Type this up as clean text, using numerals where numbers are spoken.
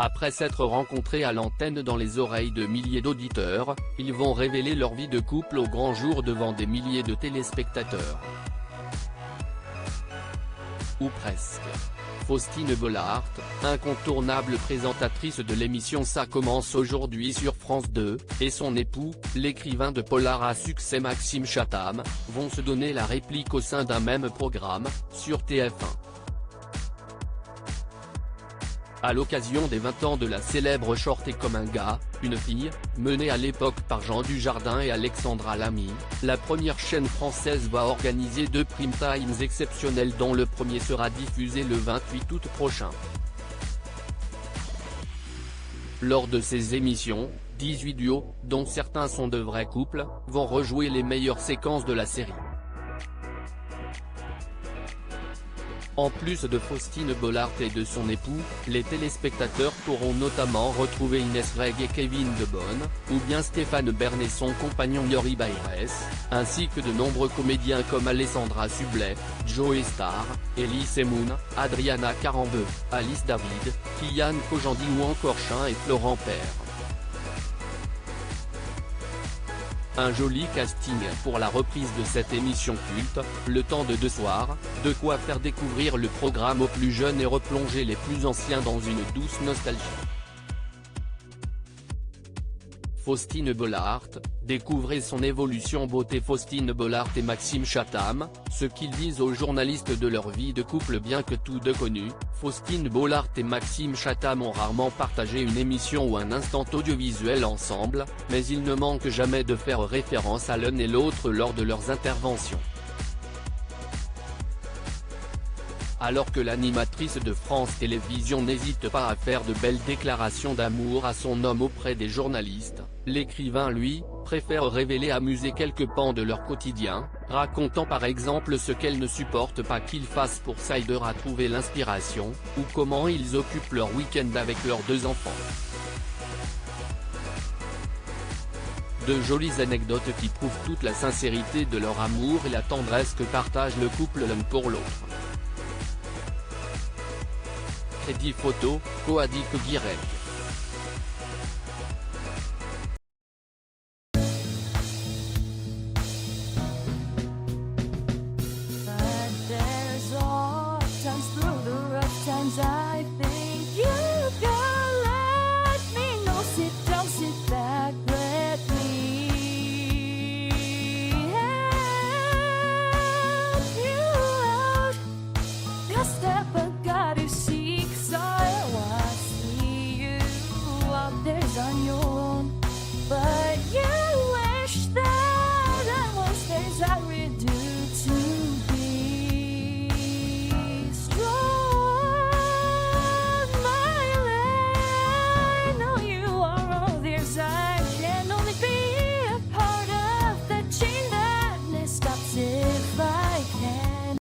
Après s'être rencontrés à l'antenne dans les oreilles de milliers d'auditeurs, ils vont révéler leur vie de couple au grand jour devant des milliers de téléspectateurs. Ou presque. Faustine Bollaert, incontournable présentatrice de l'émission Ça commence aujourd'hui sur France 2, et son époux, l'écrivain de polar à succès Maxime Chatham, vont se donner la réplique au sein d'un même programme, sur TF1. À l'occasion des 20 ans de la célèbre Short comme un gars, une fille, menée à l'époque par Jean Dujardin et Alexandra Lamy, la première chaîne française va organiser 2 prime times exceptionnels dont le premier sera diffusé le 28 août prochain. Lors de ces émissions, 18 duos, dont certains sont de vrais couples, vont rejouer les meilleures séquences de la série. En plus de Faustine Bollaert et de son époux, les téléspectateurs pourront notamment retrouver Inès Reg et Kevin De Bonne, ou bien Stéphane Bern et son compagnon Yori Bayrès, ainsi que de nombreux comédiens comme Alessandra Sublet, Joey Starr, Elie Moon, Adriana Carambeu, Alice David, Kian Kojandi ou encore Chin et Florent Père. Un joli casting pour la reprise de cette émission culte, le temps de 2 soirs, de quoi faire découvrir le programme aux plus jeunes et replonger les plus anciens dans une douce nostalgie. Faustine Bollaert, découvrez son évolution beauté. Faustine Bollaert et Maxime Chatham, ce qu'ils disent aux journalistes de leur vie de couple. Bien que tous deux connus, Faustine Bollaert et Maxime Chatham ont rarement partagé une émission ou un instant audiovisuel ensemble, mais ils ne manquent jamais de faire référence à l'un et l'autre lors de leurs interventions. Alors que l'animatrice de France Télévisions n'hésite pas à faire de belles déclarations d'amour à son homme auprès des journalistes, l'écrivain lui, préfère révéler amuser quelques pans de leur quotidien, racontant par exemple ce qu'elle ne supporte pas qu'il fasse pour s'aider à trouver l'inspiration, ou comment ils occupent leur week-end avec leurs 2 enfants. De jolies anecdotes qui prouvent toute la sincérité de leur amour et la tendresse que partage le couple l'un pour l'autre. Crédit photo, Coadic Guirec.